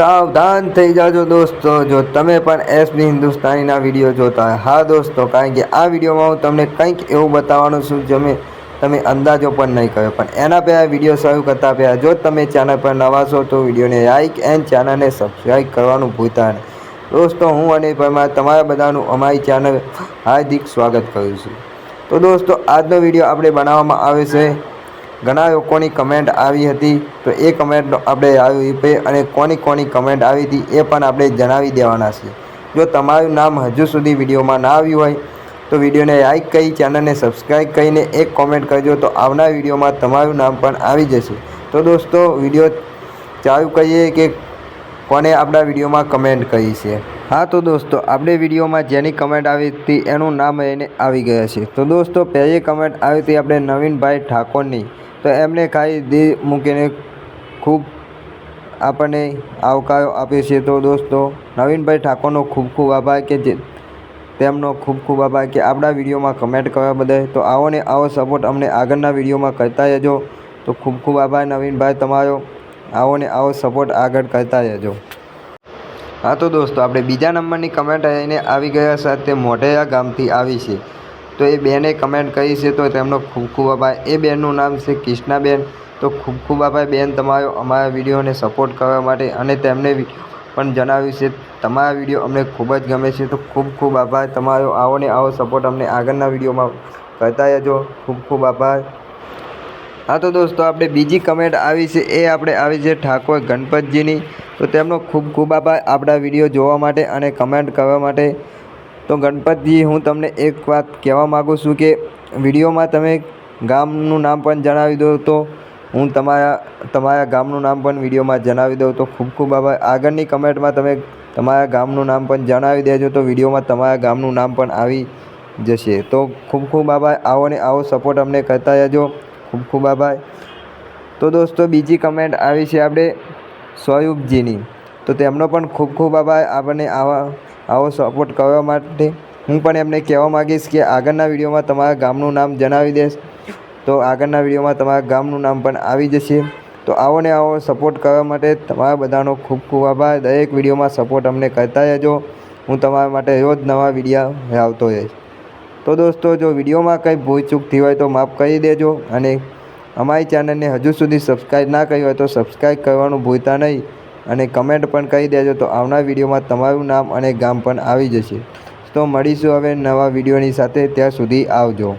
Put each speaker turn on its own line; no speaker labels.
સાવધાન થઈ જાજો દોસ્તો, જો તમે પણ એસબી હિન્દુસ્તાનીના વિડીયો જોતા હોય। હા દોસ્તો, કારણ કે આ વિડીયોમાં હું તમને કંઈક એવું બતાવવાનું છું જે તમે અંદાજો પણ નહીં કર્યો। પણ એના પહેલાં વિડીયો શરૂ કરતા પહેલાં જો તમે ચેનલ પર નવા છો તો વિડીયોને લાઇક એન્ડ ચેનલને સબસ્ક્રાઈબ કરવાનું ભૂલતા નહીં। દોસ્તો, હું અનિલ પરમાર તમારા બધાનું અમારી ચેનલ હાર્દિક સ્વાગત કરું છું। તો દોસ્તો, આજનો વિડીયો આપણે બનાવવામાં આવે છે, ઘણા લોકોની કમેન્ટ આવી હતી, તો એ કમેન્ટનો આપણે આવી અને કોની કમેન્ટ આવી હતી એ પણ આપણે જણાવી દેવાના છે। જો તમારું નામ હજુ સુધી વિડીયોમાં ના આવ્યું હોય તો વિડીયોને લાઇક કરી ચેનલને સબસ્ક્રાઈબ કરીને એક કોમેન્ટ કરજો, તો આવનાર વિડીયોમાં તમારું નામ પણ આવી જશે। તો દોસ્તો, વિડીયો ચાલુ કરીએ કે કોને આપણા વિડીયોમાં કમેન્ટ કરી છે। હા તો દોસ્તો, આપણે વિડીયોમાં જેની કમેન્ટ આવી હતી એનું નામ એને આવી ગયા છે। તો દોસ્તો, પહેલી કમેન્ટ આવી હતી આપણે નવીનભાઈ ઠાકોરની, તો એમને ખાલી દિલ મૂકીને ખૂબ આપણને આવકારો આપ્યો છે। તો દોસ્તો, નવીનભાઈ ઠાકોરનો ખૂબ ખૂબ આભાર કે તેમનો ખૂબ આભાર કે આપણા વિડીયોમાં કમેન્ટ કરવા બદલ। તો આવો ને આવો સપોર્ટ અમને આગળના વિડીયોમાં કરતા રહેજો। તો ખૂબ આભાર નવીનભાઈ તમારો, આવો ને આવો સપોર્ટ આગળ કરતા રહેજો। હા તો દોસ્તો, આપણે બીજા નંબરની કમેન્ટ એને આવી ગયા છે, તે મોઢેરા ગામથી આવી છે। તો એ બેને કમેન્ટ કરી છે, તો તેમનો ખૂબ આભાર। એ બેનનું નામ છે કૃષ્ણાબેન। તો ખૂબ આભાર બેન તમારો અમારા વિડીયોને સપોર્ટ કરવા માટે, અને તેમને પણ જણાવ્યું છે તમારા વિડીયો અમને ખૂબ જ ગમે છે। તો ખૂબ આભાર તમારો, આવો ને આવો સપોર્ટ અમને આગળના વિડીયોમાં કરતા રહેજો। ખૂબ આભાર। હા તો દોસ્તો, આપણે બીજી કમેન્ટ આવી છે, એ આપણે આવી છે ઠાકોર ગણપતજીની। તો તેમનો ખૂબ આભાર આપણા વિડીયો જોવા માટે અને કમેન્ટ કરવા માટે। તો ગણપતજી, હું તમને એક વાત કહેવા માગું છું કે વિડીયોમાં તમે ગામનું નામ પણ જણાવી દો તો હું તમારા ગામનું નામ પણ વિડીયોમાં જણાવી દઉં। તો ખૂબ આભાર। આગળની કમેન્ટમાં તમે તમારા ગામનું નામ પણ જણાવી દેજો, તો વિડીયોમાં તમારા ગામનું નામ પણ આવી જશે। તો ખૂબ આભાર, આવો ને આવો સપોર્ટ અમને કરતા રહેજો। ખૂબ આભાર। તો દોસ્તો, બીજી કમેન્ટ આવી છે આપણે સ્વરૂપજીની, તો તેમનો પણ ખૂબ આભાર આપણને આવો સપોર્ટ કરવા માટે। હું પણ એમને કહેવા માગીશ કે આગળના વિડીયોમાં તમારા ગામનું નામ જણાવી દઈશ, તો આગળના વિડીયોમાં તમારા ગામનું નામ પણ આવી જશે। તો આવો ને આવો સપોર્ટ કરવા માટે તમારા બધાનો ખૂબ આભાર। દરેક વિડીયોમાં સપોર્ટ અમને કરતા રહેજો, હું તમારા માટે રોજ નવા વિડીયો લાવતો રહીશ। તો દોસ્તો, જો વિડીયોમાં કંઈ ભૂલચૂક થઈ હોય તો માફ કરી દેજો, અને અમારી ચેનલને હજુ સુધી સબસ્ક્રાઈબ ના કરી હોય તો સબસ્ક્રાઈબ કરવાનું ભૂલતા નહીં, અને કમેન્ટ પણ કરી દેજો, તો આવનાર વિડીયોમાં તમારું નામ અને ગામ પણ આવી જશે। તો મળીશું હવે નવા વિડીયોની સાથે, ત્યાં સુધી આવજો।